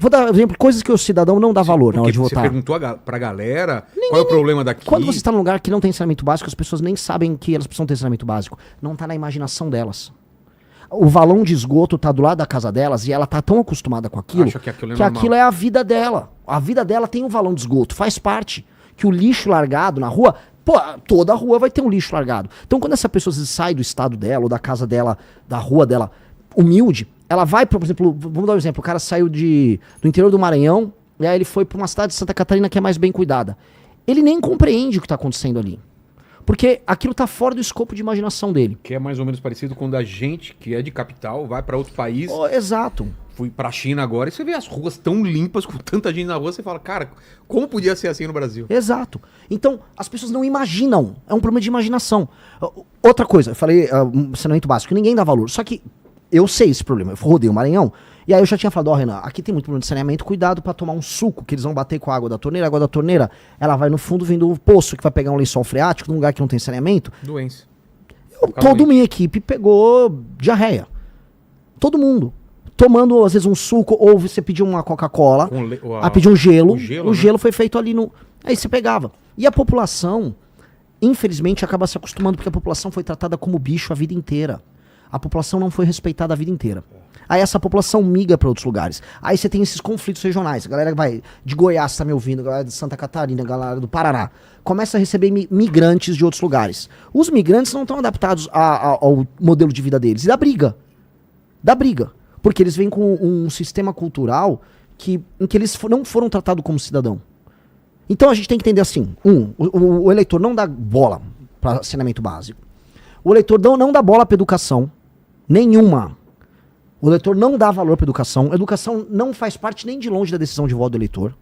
Vou dar exemplo, coisas que o cidadão não dá valor na hora de votar. Você perguntou pra galera qual é o problema daqui. Quando você está num lugar que não tem saneamento básico, as pessoas nem sabem que elas precisam ter saneamento básico. Não tá na imaginação delas. O valão de esgoto tá do lado da casa delas e ela tá tão acostumada com aquilo Acha que aquilo é a vida dela. A vida dela tem um valão de esgoto, faz parte. Que o lixo largado na rua, pô, toda a rua vai ter um lixo largado. Então quando essa pessoa sai do estado dela, ou da casa dela, da rua dela, humilde, ela vai, por exemplo, vamos dar um exemplo, o cara saiu do interior do Maranhão, e aí ele foi pra uma cidade de Santa Catarina que é mais bem cuidada. Ele nem compreende o que tá acontecendo ali. Porque aquilo tá fora do escopo de imaginação dele. Que é mais ou menos parecido quando a gente, que é de capital, vai pra outro país. Oh, exato. Fui pra China agora e você vê as ruas tão limpas, com tanta gente na rua, você fala, cara, como podia ser assim no Brasil? Exato. Então, as pessoas não imaginam. É um problema de imaginação. Outra coisa, eu falei, saneamento básico, ninguém dá valor. Só que eu sei esse problema. Eu rodei o Maranhão, e aí eu já tinha falado, Renan, aqui tem muito problema de saneamento, cuidado pra tomar um suco, que eles vão bater com a água da torneira, ela vai no fundo vindo do poço, que vai pegar um lençol freático, num lugar que não tem saneamento. Doença. Toda minha equipe pegou diarreia. Todo mundo. Tomando, às vezes, um suco, ou você pediu uma Coca-Cola, pediu um gelo. O gelo foi feito ali no... Aí você pegava. E a população, infelizmente, acaba se acostumando, porque a população foi tratada como bicho a vida inteira. A população não foi respeitada a vida inteira. Aí essa população migra para outros lugares. Aí você tem esses conflitos regionais. A galera vai de Goiás, tá me ouvindo, a galera de Santa Catarina, a galera do Paraná. Começa a receber migrantes de outros lugares. Os migrantes não estão adaptados ao modelo de vida deles. E dá briga. Dá briga. Porque eles vêm com um sistema cultural em que eles não foram tratados como cidadão. Então a gente tem que entender assim. O eleitor não dá bola para saneamento básico. O eleitor não dá bola para educação. Nenhuma. O eleitor não dá valor para educação. A educação não faz parte nem de longe da decisão de voto do eleitor.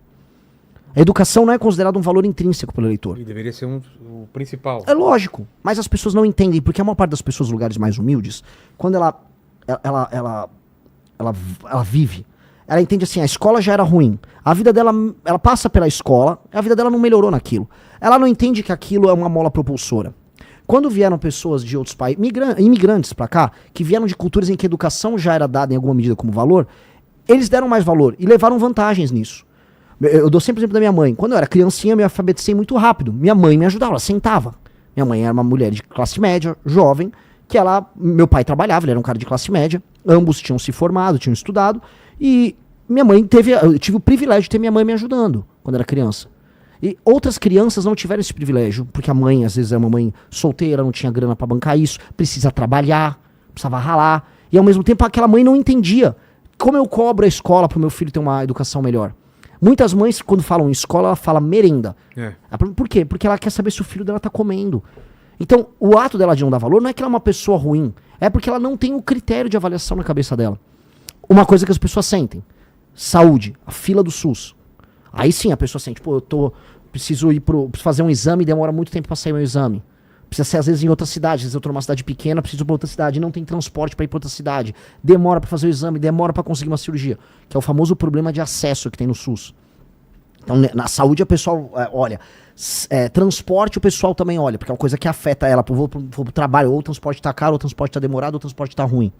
A educação não é considerada um valor intrínseco pelo eleitor. E deveria ser o principal. É lógico. Mas as pessoas não entendem, porque a maior parte das pessoas, lugares mais humildes, quando ela vive, ela entende assim, a escola já era ruim. A vida dela, ela passa pela escola, a vida dela não melhorou naquilo. Ela não entende que aquilo é uma mola propulsora. Quando vieram pessoas de outros países, imigrantes pra cá, que vieram de culturas em que a educação já era dada em alguma medida como valor, eles deram mais valor e levaram vantagens nisso. Eu dou sempre o exemplo da minha mãe. Quando eu era criancinha, eu me alfabetizei muito rápido. Minha mãe me ajudava, ela sentava. Minha mãe era uma mulher de classe média, jovem, meu pai trabalhava, ele era um cara de classe média, ambos tinham se formado, tinham estudado, e eu tive o privilégio de ter minha mãe me ajudando quando era criança. E outras crianças não tiveram esse privilégio, porque a mãe, às vezes, é uma mãe solteira, não tinha grana pra bancar isso, precisa trabalhar, precisava ralar. E ao mesmo tempo aquela mãe não entendia como eu cobro a escola pro meu filho ter uma educação melhor. Muitas mães, quando falam em escola, ela fala merenda. Por quê? Porque ela quer saber se o filho dela tá comendo. Então, o ato dela de não dar valor não é que ela é uma pessoa ruim, é porque ela não tem o critério de avaliação na cabeça dela. Uma coisa que as pessoas sentem: saúde, a fila do SUS. Aí sim a pessoa sente, pô, preciso fazer um exame, demora muito tempo pra sair meu exame. Precisa ser às vezes em outra cidade, às vezes eu tô numa cidade pequena, preciso ir pra outra cidade, não tem transporte pra ir pra outra cidade. Demora pra fazer o exame, demora pra conseguir uma cirurgia. Que é o famoso problema de acesso que tem no SUS. Então na saúde o pessoal olha, transporte o pessoal também olha, porque é uma coisa que afeta ela, vou pro trabalho, ou o transporte tá caro, ou o transporte tá demorado, ou o transporte tá ruim.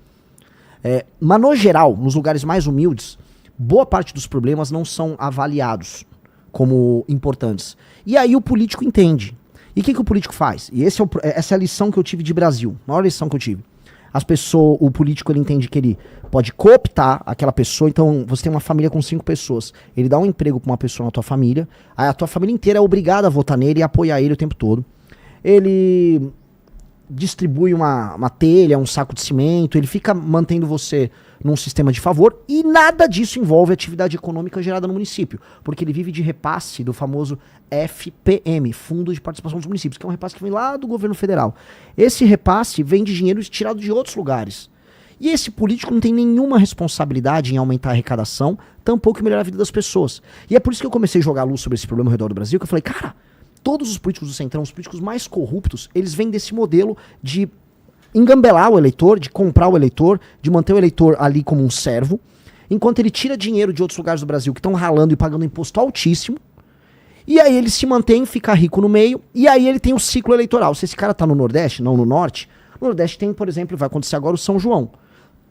Mas no geral, nos lugares mais humildes, boa parte dos problemas não são avaliados como importantes. E aí o político entende. E o que o político faz? E essa é a lição que eu tive de Brasil. A maior lição que eu tive. O político, ele entende que ele pode cooptar aquela pessoa. Então, você tem uma família com 5 pessoas. Ele dá um emprego pra uma pessoa na tua família. Aí a tua família inteira é obrigada a votar nele e apoiar ele o tempo todo. Ele distribui uma telha, um saco de cimento. Ele fica mantendo você num sistema de favor, e nada disso envolve atividade econômica gerada no município, porque ele vive de repasse do famoso FPM, Fundo de Participação dos Municípios, que é um repasse que vem lá do governo federal. Esse repasse vem de dinheiro tirado de outros lugares. E esse político não tem nenhuma responsabilidade em aumentar a arrecadação, tampouco em melhorar a vida das pessoas. E é por isso que eu comecei a jogar luz sobre esse problema ao redor do Brasil, que eu falei, cara, todos os políticos do Centrão, os políticos mais corruptos, eles vêm desse modelo de engambelar o eleitor, de comprar o eleitor, de manter o eleitor ali como um servo, enquanto ele tira dinheiro de outros lugares do Brasil que estão ralando e pagando imposto altíssimo, e aí ele se mantém, fica rico no meio, e aí ele tem o ciclo eleitoral. Se esse cara tá no Nordeste, não no Norte, no Nordeste tem, por exemplo, vai acontecer agora o São João.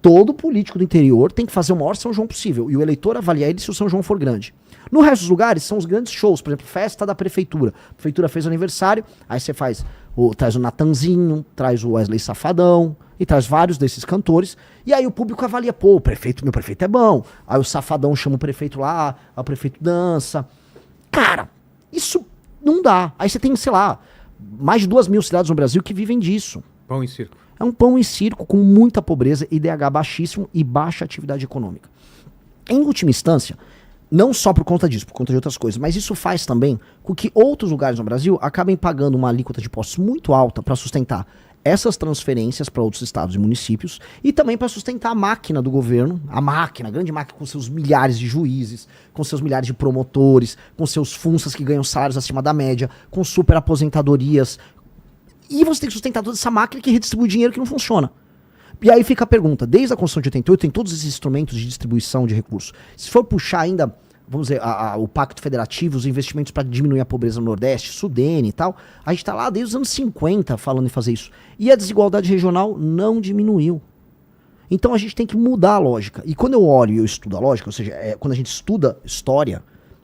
Todo político do interior tem que fazer o maior São João possível. E o eleitor avalia ele se o São João for grande. No resto dos lugares, são os grandes shows. Por exemplo, festa da prefeitura. A prefeitura fez aniversário, aí você traz o Natanzinho, traz o Wesley Safadão, e traz vários desses cantores. E aí o público avalia, pô, meu prefeito é bom. Aí o Safadão chama o prefeito lá, o prefeito dança. Cara, isso não dá. Aí você tem, sei lá, mais de 2.000 cidades no Brasil que vivem disso. Pão e circo. É um pão e circo com muita pobreza, IDH baixíssimo e baixa atividade econômica. Em última instância, não só por conta disso, por conta de outras coisas, mas isso faz também com que outros lugares no Brasil acabem pagando uma alíquota de impostos muito alta para sustentar essas transferências para outros estados e municípios e também para sustentar a máquina do governo, a grande máquina com seus milhares de juízes, com seus milhares de promotores, com seus funsas que ganham salários acima da média, com super aposentadorias. E você tem que sustentar toda essa máquina que redistribui dinheiro que não funciona. E aí fica a pergunta, desde a Constituição de 88 tem todos esses instrumentos de distribuição de recursos. Se for puxar ainda, vamos dizer, o Pacto Federativo, os investimentos para diminuir a pobreza no Nordeste, Sudene e tal, a gente está lá desde os anos 50 falando em fazer isso. E a desigualdade regional não diminuiu. Então a gente tem que mudar a lógica. E quando eu olho e eu estudo a lógica, ou seja, quando a gente estuda história,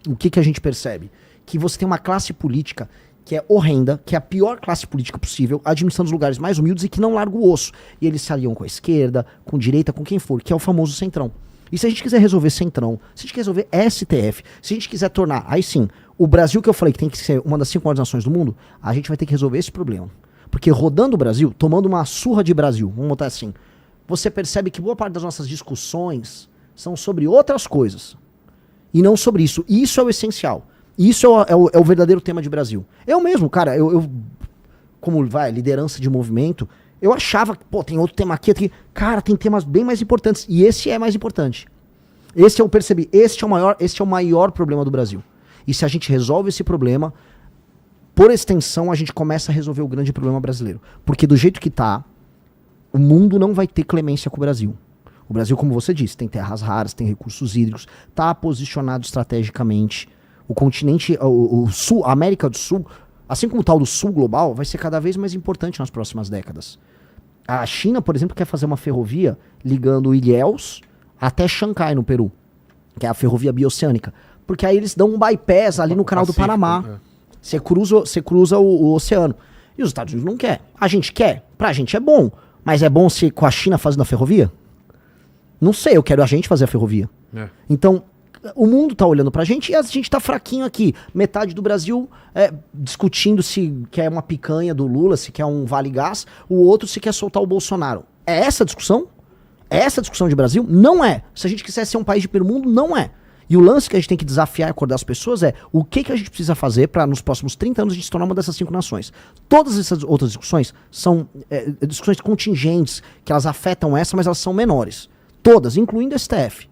o que a gente percebe? Que você tem uma classe política que é horrenda, que é a pior classe política possível, administrando os lugares mais humildes e que não larga o osso. E eles se aliam com a esquerda, com a direita, com quem for, que é o famoso centrão. E se a gente quiser resolver centrão, se a gente quiser resolver STF, se a gente quiser tornar, aí sim, o Brasil que eu falei que tem que ser uma das 5 maiores nações do mundo, a gente vai ter que resolver esse problema. Porque rodando o Brasil, tomando uma surra de Brasil, vamos botar assim, você percebe que boa parte das nossas discussões são sobre outras coisas. E não sobre isso. E isso é o essencial. Isso é o verdadeiro tema de Brasil. Eu mesmo, cara, como liderança de movimento, eu achava que, pô, tem outro tema aqui. Cara, tem temas bem mais importantes. E esse é mais importante. Esse eu percebi. Este é o maior problema do Brasil. E se a gente resolve esse problema, por extensão, a gente começa a resolver o grande problema brasileiro. Porque do jeito que tá, o mundo não vai ter clemência com o Brasil. O Brasil, como você disse, tem terras raras, tem recursos hídricos, tá posicionado estrategicamente. O continente, o Sul, a América do Sul, assim como o tal do Sul global, vai ser cada vez mais importante nas próximas décadas. A China, por exemplo, quer fazer uma ferrovia ligando Ilhéus até Xangai, no Peru, que é a ferrovia bioceânica. Porque aí eles dão um bypass ali no canal do Panamá. Você cruza o oceano. E os Estados Unidos não quer. A gente quer. Pra gente é bom. Mas é bom se com a China fazendo a ferrovia? Não sei, eu quero a gente fazer a ferrovia. Então, o mundo tá olhando pra gente e a gente tá fraquinho aqui. Metade do Brasil discutindo se quer uma picanha do Lula, se quer um Vale Gás, o outro se quer soltar o Bolsonaro. É essa a discussão? É essa a discussão de Brasil? Não é. Se a gente quiser ser um país de primeiro mundo, não é. E o lance que a gente tem que desafiar e acordar as pessoas é o que a gente precisa fazer para nos próximos 30 anos a gente se tornar uma dessas 5 nações. Todas essas outras discussões são discussões contingentes, que elas afetam essa, mas elas são menores. Todas, incluindo a STF.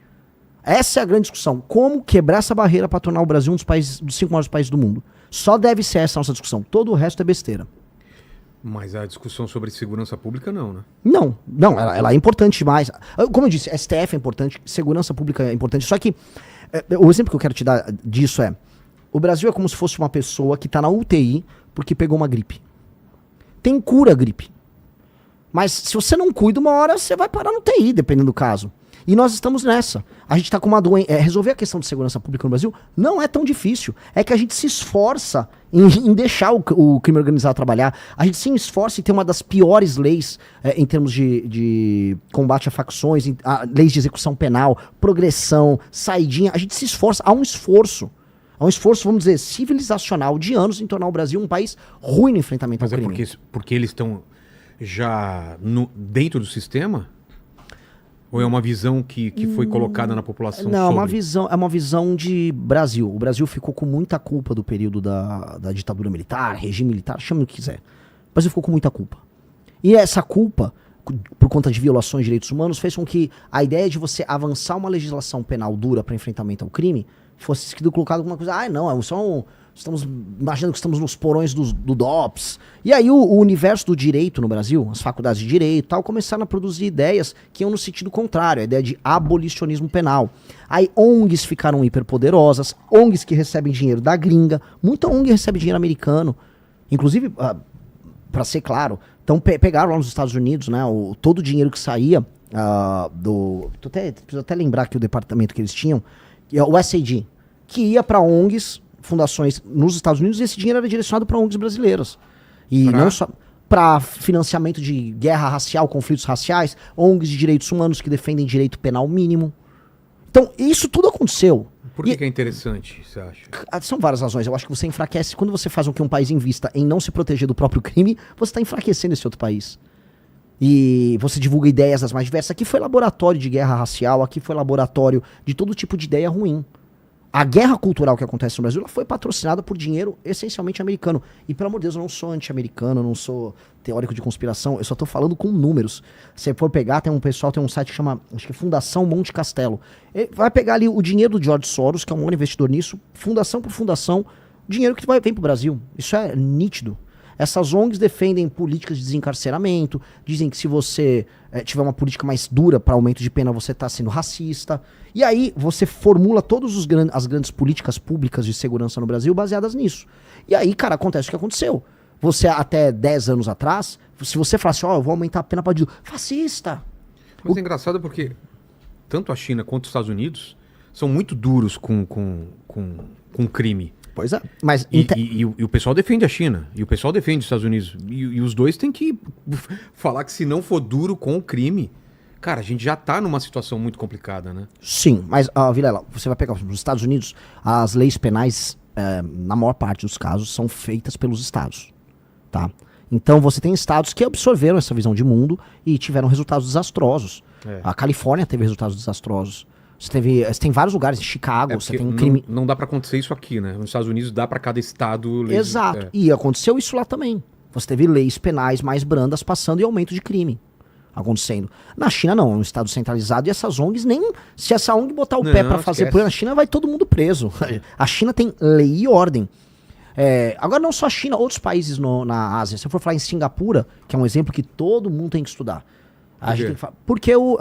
Essa é a grande discussão. Como quebrar essa barreira para tornar o Brasil um dos 5 maiores países do mundo. Só deve ser essa a nossa discussão. Todo o resto é besteira. Mas a discussão sobre segurança pública não, né? Não, ela é importante demais. Como eu disse, STF é importante, segurança pública é importante. Só que o exemplo que eu quero te dar disso é, o Brasil é como se fosse uma pessoa que tá na UTI porque pegou uma gripe. Tem cura a gripe. Mas se você não cuida, uma hora você vai parar no UTI, dependendo do caso. E nós estamos nessa. A gente tá com uma doença. Resolver a questão de segurança pública no Brasil não é tão difícil. É que a gente se esforça em deixar o crime organizado trabalhar. A gente se esforça em ter uma das piores leis em termos de combate a facções, leis de execução penal, progressão, saidinha. A gente se esforça. Há um esforço. Há um esforço, vamos dizer, civilizacional de anos em tornar o Brasil um país ruim no enfrentamento ao crime. Mas é porque eles estão já dentro do sistema? Ou é uma visão que foi colocada na população? Não, é uma visão de Brasil. O Brasil ficou com muita culpa do período da ditadura militar, regime militar, chame o que quiser. O Brasil ficou com muita culpa. E essa culpa, por conta de violações de direitos humanos, fez com que a ideia de você avançar uma legislação penal dura para enfrentamento ao crime fosse sido colocado como uma coisa, não, estamos imaginando que estamos nos porões do DOPS. E aí o universo do direito no Brasil, as faculdades de direito e tal, começaram a produzir ideias que iam no sentido contrário, a ideia de abolicionismo penal. Aí ONGs ficaram hiperpoderosas, ONGs que recebem dinheiro da gringa, muita ONG recebe dinheiro americano. Inclusive, para ser claro, então pegaram lá nos Estados Unidos, né, todo o dinheiro que saía Preciso até lembrar que o departamento que eles tinham, que é o SAD, que ia para ONGs, fundações nos Estados Unidos, e esse dinheiro era direcionado para ONGs brasileiras. E não só para financiamento de guerra racial, conflitos raciais, ONGs de direitos humanos que defendem direito penal mínimo. Então, isso tudo aconteceu. Por que é interessante, você acha? São várias razões. Eu acho que você enfraquece. Quando você faz com que um país invista em não se proteger do próprio crime, você está enfraquecendo esse outro país. E você divulga ideias das mais diversas. Aqui foi laboratório de guerra racial, aqui foi laboratório de todo tipo de ideia ruim. A guerra cultural que acontece no Brasil, ela foi patrocinada por dinheiro essencialmente americano. E, pelo amor de Deus, eu não sou anti-americano, eu não sou teórico de conspiração, eu só tô falando com números. Se você for pegar, tem um site que chama, acho que é Fundação Monte Castelo. Ele vai pegar ali o dinheiro do George Soros, que é um maior investidor nisso, fundação por fundação, dinheiro que vem pro Brasil. Isso é nítido. Essas ONGs defendem políticas de desencarceramento, dizem que se você tiver uma política mais dura para aumento de pena, você está sendo racista. E aí você formula todas as grandes políticas públicas de segurança no Brasil baseadas nisso. E aí, cara, acontece o que aconteceu. Você, até 10 anos atrás, se você falasse, eu vou aumentar a pena para bandido, fascista. Mas é engraçado porque tanto a China quanto os Estados Unidos são muito duros com crime. Pois é, mas... E o pessoal defende a China, e o pessoal defende os Estados Unidos. E os dois têm que falar que se não for duro com o crime... Cara, a gente já tá numa situação muito complicada, né? Sim, mas, Vilela, você vai pegar, nos Estados Unidos, as leis penais, na maior parte dos casos, são feitas pelos estados, tá? Então você tem estados que absorveram essa visão de mundo e tiveram resultados desastrosos. A Califórnia teve resultados desastrosos. Você tem vários lugares, em Chicago, você tem crime... Não dá pra acontecer isso aqui, né? Nos Estados Unidos dá pra cada estado... Exato, e aconteceu isso lá também. Você teve leis penais mais brandas passando e aumento de crime acontecendo. Na China não, é um estado centralizado e essas ONGs nem... Se essa ONG botar o pé pra fazer por na China, vai todo mundo preso. A China tem lei e ordem. Agora não só a China, outros países na Ásia. Se eu for falar em Singapura, que é um exemplo que todo mundo tem que estudar. A gente tem que falar, porque o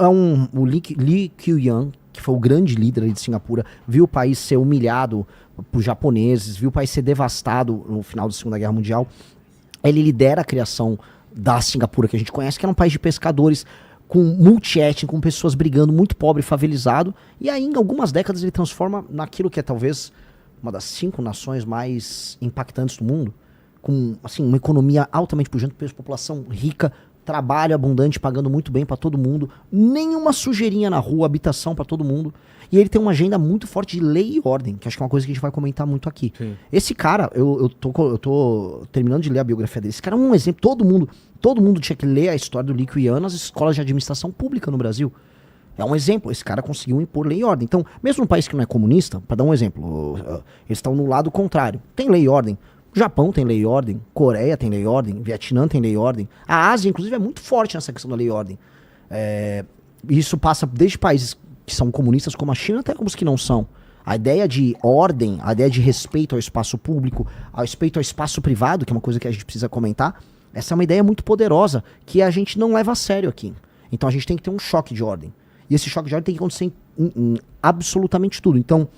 Lee Kuan, que foi o grande líder ali de Singapura, viu o país ser humilhado por japoneses, viu o país ser devastado no final da Segunda Guerra Mundial. Ele lidera a criação da Singapura que a gente conhece, que era um país de pescadores, com multiétnico, com pessoas brigando, muito pobre, favelizado, e aí em algumas décadas ele transforma naquilo que é talvez uma das 5 nações mais impactantes do mundo, com assim, uma economia altamente pujante, população rica, trabalho abundante, pagando muito bem pra todo mundo, nenhuma sujeirinha na rua, habitação pra todo mundo, e ele tem uma agenda muito forte de lei e ordem, que acho que é uma coisa que a gente vai comentar muito aqui. Sim. Esse cara, eu tô terminando de ler a biografia dele, esse cara é um exemplo, todo mundo tinha que ler a história do Lee Kuan nas escolas de administração pública no Brasil. É um exemplo, esse cara conseguiu impor lei e ordem. Então, mesmo num país que não é comunista, pra dar um exemplo, eles estão no lado contrário, tem lei e ordem. O Japão tem lei e ordem, Coreia tem lei e ordem, Vietnã tem lei e ordem. A Ásia, inclusive, é muito forte nessa questão da lei e ordem. Isso passa desde países que são comunistas como a China até os que não são. A ideia de ordem, a ideia de respeito ao espaço público, ao respeito ao espaço privado, que é uma coisa que a gente precisa comentar, essa é uma ideia muito poderosa que a gente não leva a sério aqui. Então a gente tem que ter um choque de ordem. E esse choque de ordem tem que acontecer em absolutamente tudo. Então,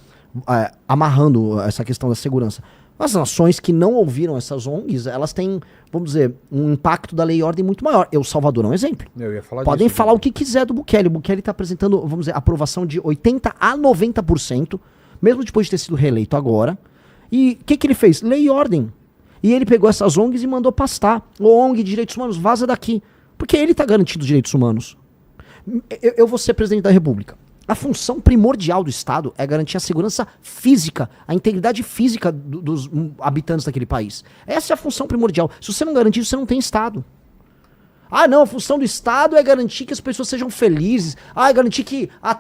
amarrando essa questão da segurança, as nações que não ouviram essas ONGs, elas têm, vamos dizer, um impacto da lei e ordem muito maior. El Salvador é um exemplo. Eu ia falar Podem disso, falar o que quiser do Bukele. O Bukele está apresentando, vamos dizer, aprovação de 80% a 90%, mesmo depois de ter sido reeleito agora. E o que ele fez? Lei e ordem. E ele pegou essas ONGs e mandou pastar. O ONG de direitos humanos, vaza daqui. Porque ele está garantindo os direitos humanos. Eu vou ser presidente da República. A função primordial do Estado é garantir a segurança física, a integridade física dos habitantes daquele país. Essa é a função primordial. Se você não garantir isso, você não tem Estado. Ah, não, a função do Estado é garantir que as pessoas sejam felizes. Ah, é garantir que a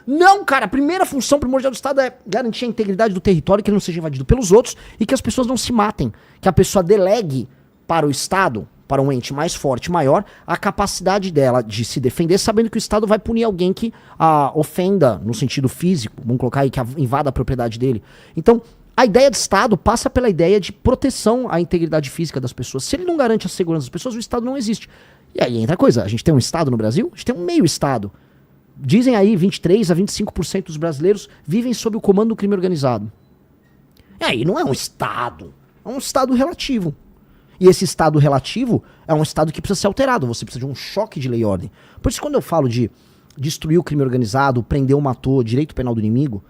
Não, cara, a primeira função primordial do Estado é garantir a integridade do território, que ele não seja invadido pelos outros e que as pessoas não se matem. Que a pessoa delegue para o Estado, para um ente mais forte, maior, a capacidade dela de se defender, sabendo que o Estado vai punir alguém que a ofenda no sentido físico, vamos colocar aí, que invada a propriedade dele. Então, a ideia de Estado passa pela ideia de proteção à integridade física das pessoas. Se ele não garante a segurança das pessoas, o Estado não existe. E aí entra a coisa, a gente tem um Estado no Brasil, a gente tem um meio Estado. Dizem aí 23% a 25% dos brasileiros vivem sob o comando do crime organizado. E aí não é um Estado, é um Estado relativo. E esse estado relativo é um estado que precisa ser alterado, você precisa de um choque de lei e ordem. Por isso, quando eu falo de destruir o crime organizado, prender ou matou, direito penal do inimigo,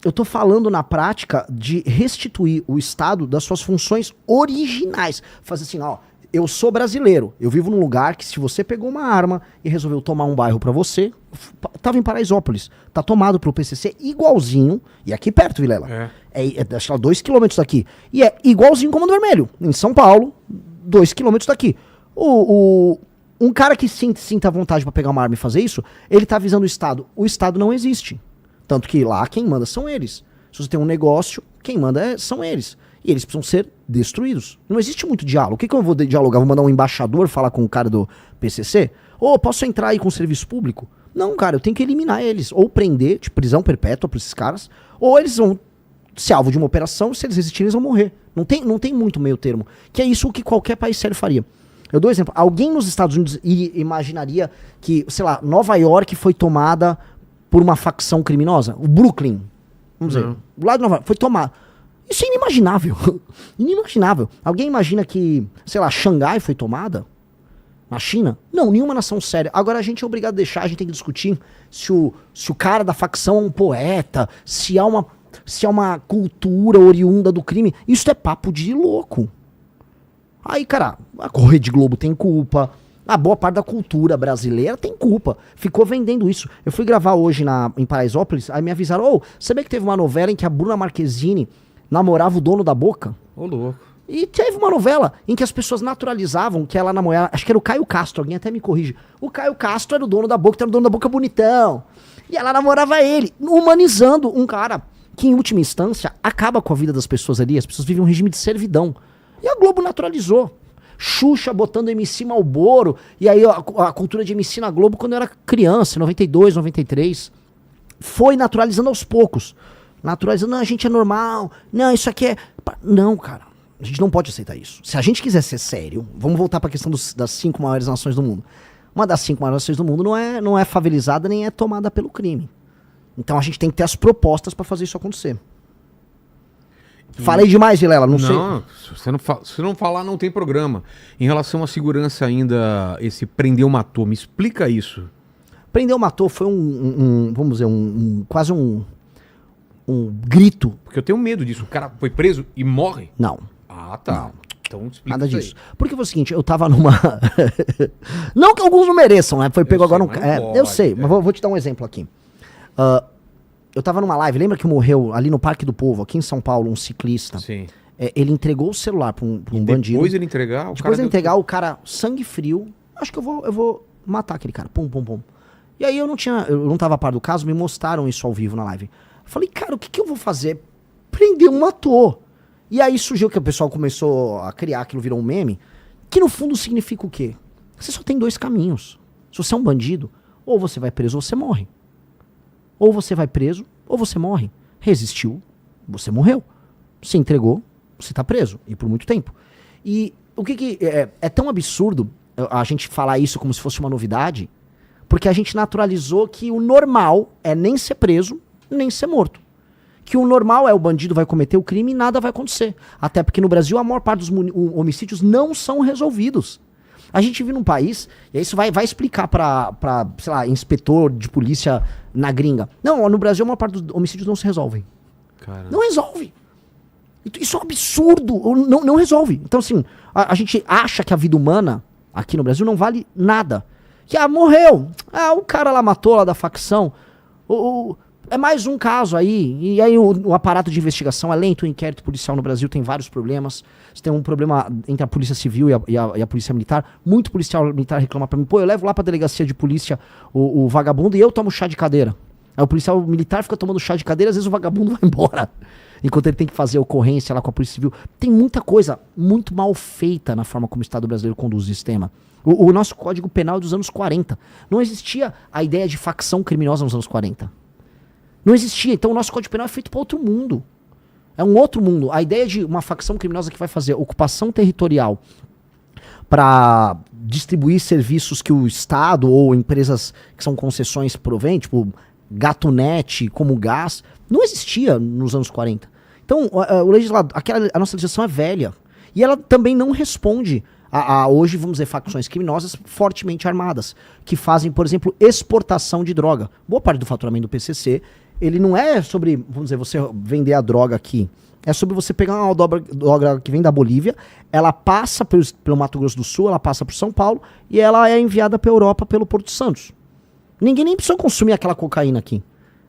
eu tô falando na prática de restituir o Estado das suas funções originais. Fazer assim, ó, eu sou brasileiro, eu vivo num lugar que se você pegou uma arma e resolveu tomar um bairro pra você, tava em Paraisópolis, tá tomado pelo PCC igualzinho, e aqui perto, Vilela, acho que 2 quilômetros daqui, e é igualzinho Comando Vermelho, em São Paulo, 2 quilômetros daqui. Um cara que sinta vontade pra pegar uma arma e fazer isso, ele tá avisando o Estado não existe. Tanto que lá quem manda são eles. Se você tem um negócio, quem manda são eles. E eles precisam ser destruídos. Não existe muito diálogo. O que eu vou dialogar? Vou mandar um embaixador falar com o cara do PCC? Ou posso entrar aí com o serviço público? Não, cara, eu tenho que eliminar eles. Ou prender, de prisão perpétua pra esses caras. Ou eles vão ser alvo de uma operação. Se eles resistirem, eles vão morrer. Não tem muito meio termo. Que é isso que qualquer país sério faria. Eu dou um exemplo. Alguém nos Estados Unidos imaginaria que, sei lá, Nova York foi tomada por uma facção criminosa? O Brooklyn, vamos dizer, do lado de Nova York, foi tomado. Isso é inimaginável. Inimaginável. Alguém imagina que, sei lá, Xangai foi tomada? Na China? Não, nenhuma nação séria. Agora a gente é obrigado a deixar, a gente tem que discutir se o cara da facção é um poeta, se há uma cultura oriunda do crime. Isso é papo de louco. Aí, cara, a Rede Globo tem culpa. A boa parte da cultura brasileira tem culpa. Ficou vendendo isso. Eu fui gravar hoje em Paraisópolis, aí me avisaram, sabia que teve uma novela em que a Bruna Marquezine namorava o dono da Boca? Ô, louco. E teve uma novela em que as pessoas naturalizavam que ela namorava, acho que era o Caio Castro, alguém até me corrige. O Caio Castro era o dono da Boca, era o dono da Boca bonitão. E ela namorava ele, humanizando um cara que, em última instância, acaba com a vida das pessoas ali. As pessoas vivem um regime de servidão. E a Globo naturalizou. Xuxa botando MC Malboro, e aí a cultura de MC na Globo quando eu era criança, em 92, 93. Foi naturalizando aos poucos. Naturalizando, não, a gente é normal, não, isso aqui é... Não, cara, a gente não pode aceitar isso. Se a gente quiser ser sério, vamos voltar pra questão das 5 maiores nações do mundo. Uma das 5 maiores nações do mundo não é favelizada nem é tomada pelo crime. Então a gente tem que ter as propostas pra fazer isso acontecer. Falei demais, Vilela, não sei. Não, se não falar, não tem programa. Em relação à segurança ainda, esse prendeu, matou, me explica isso. Prendeu, matou foi vamos dizer, quase um grito. Porque eu tenho medo disso. O cara foi preso e morre? Não. Ah, tá. Não. Então explica nada disso. Porque foi o seguinte, eu tava numa... Não que alguns não mereçam, né? Foi pego agora um... eu sei, mas vou te dar um exemplo aqui. Eu tava numa live, lembra que morreu ali no Parque do Povo, aqui em São Paulo, um ciclista? Sim. Ele entregou o celular pra um bandido. Depois ele entregar, o cara, sangue frio, acho que eu vou matar aquele cara. Pum, pum, pum. E aí eu não tava a par do caso, me mostraram isso ao vivo na live. Eu falei, cara, o que eu vou fazer? Prender um ator. E aí surgiu que o pessoal começou a criar, aquilo virou um meme, que no fundo significa o quê? Você só tem 2 caminhos. Se você é um bandido, ou você vai preso ou você morre. Ou você vai preso, ou você morre. Resistiu, você morreu. Se entregou, você tá preso. E por muito tempo. E o que é tão absurdo a gente falar isso como se fosse uma novidade, porque a gente naturalizou que o normal é nem ser preso, nem ser morto. Que o normal é o bandido vai cometer o crime e nada vai acontecer. Até porque no Brasil a maior parte dos homicídios não são resolvidos. A gente vive num país, e isso vai explicar pra, sei lá, inspetor de polícia na gringa. Não, no Brasil a maior parte dos homicídios não se resolvem. Caramba. Não resolve. Isso é um absurdo. Não resolve. Então, assim, a gente acha que a vida humana aqui no Brasil não vale nada. Que, morreu. O cara lá matou, lá da facção. É mais um caso aí. E aí o aparato de investigação é lento. O inquérito policial no Brasil tem vários problemas. Você tem um problema entre a polícia civil e a polícia militar. Muito policial militar reclama pra mim. Pô, eu levo lá pra delegacia de polícia o vagabundo e eu tomo chá de cadeira. Aí o policial militar fica tomando chá de cadeira, às vezes o vagabundo vai embora. Enquanto ele tem que fazer ocorrência lá com a polícia civil. Tem muita coisa muito mal feita na forma como o Estado brasileiro conduz o sistema. O nosso Código Penal é dos anos 40. Não existia a ideia de facção criminosa nos anos 40. Não existia. Então o nosso Código Penal é feito para outro mundo. É um outro mundo. A ideia de uma facção criminosa que vai fazer ocupação territorial para distribuir serviços que o Estado ou empresas que são concessões provém, tipo Gatunete, como gás, não existia nos anos 40. Então, a nossa legislação é velha. E ela também não responde a hoje, vamos dizer, facções criminosas fortemente armadas, que fazem, por exemplo, exportação de droga. Boa parte do faturamento do PCC, ele não é sobre, vamos dizer, você vender a droga aqui. É sobre você pegar uma droga que vem da Bolívia, ela passa pelo Mato Grosso do Sul, ela passa por São Paulo e ela é enviada para a Europa pelo Porto de Santos. Ninguém nem precisou consumir aquela cocaína aqui.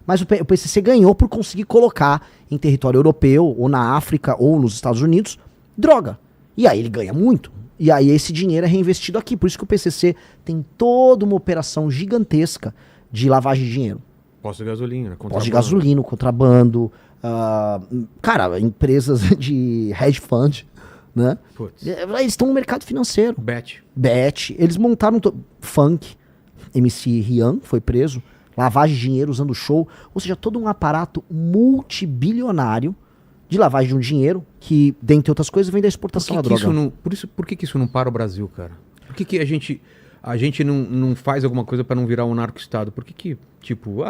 Mas o PCC ganhou por conseguir colocar em território europeu, ou na África, ou nos Estados Unidos, droga. E aí ele ganha muito. E aí esse dinheiro é reinvestido aqui. Por isso que o PCC tem toda uma operação gigantesca de lavagem de dinheiro. Posto de gasolina, contrabando. Posto de gasolina, contrabando. Cara, empresas de hedge fund, né? Putz. Eles estão no mercado financeiro. Bet. Eles montaram funk. MC Rian foi preso. Lavagem de dinheiro usando show. Ou seja, todo um aparato multibilionário de lavagem de um dinheiro que, dentre outras coisas, vem da exportação da droga. Por que isso não para o Brasil, cara? Por que a gente não faz alguma coisa para não virar um narco-estado? Por que, tipo,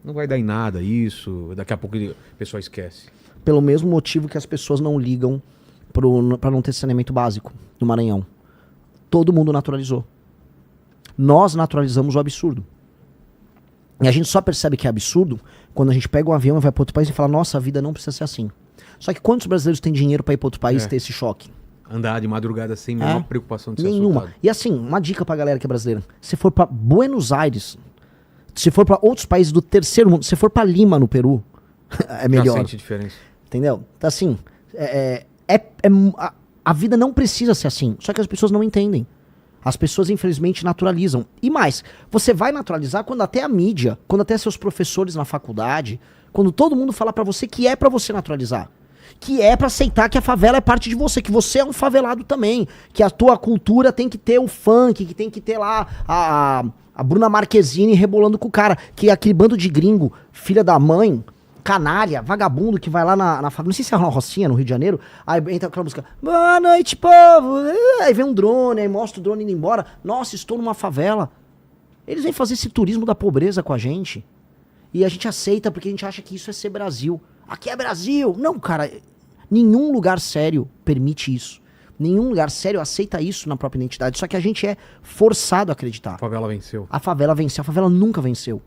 não vai dar em nada isso, daqui a pouco o pessoal esquece? Pelo mesmo motivo que as pessoas não ligam para não ter saneamento básico no Maranhão. Todo mundo naturalizou. Nós naturalizamos o absurdo. E a gente só percebe que é absurdo quando a gente pega um avião e vai para outro país e fala, nossa, a vida não precisa ser assim. Só que quantos brasileiros têm dinheiro para ir para outro país e ter esse choque? Andar de madrugada sem nenhuma preocupação de ser nenhuma. assaltado. E assim, uma dica pra galera que é brasileira. Se for pra Buenos Aires, se for pra outros países do terceiro mundo, se for pra Lima, no Peru, é melhor. Já sente diferença. Entendeu? Então assim, a vida não precisa ser assim. Só que as pessoas não entendem. As pessoas, infelizmente, naturalizam. E mais, você vai naturalizar quando até a mídia, quando até seus professores na faculdade, quando todo mundo fala pra você que é pra você naturalizar. Que é pra aceitar que a favela é parte de você, que você é um favelado também, que a tua cultura tem que ter o funk, que tem que ter lá a Bruna Marquezine rebolando com o cara, que é aquele bando de gringo, filha da mãe, canalha, vagabundo, que vai lá na favela, não sei se é uma Rocinha no Rio de Janeiro, aí entra aquela música, boa noite, povo, aí vem um drone, aí mostra o drone indo embora, nossa, estou numa favela. Eles vêm fazer esse turismo da pobreza com a gente, e a gente aceita porque a gente acha que isso é ser Brasil. Aqui é Brasil. Não, cara, nenhum lugar sério permite isso. Nenhum lugar sério aceita isso na própria identidade. Só que a gente é forçado a acreditar. A favela venceu. A favela venceu. A favela nunca venceu.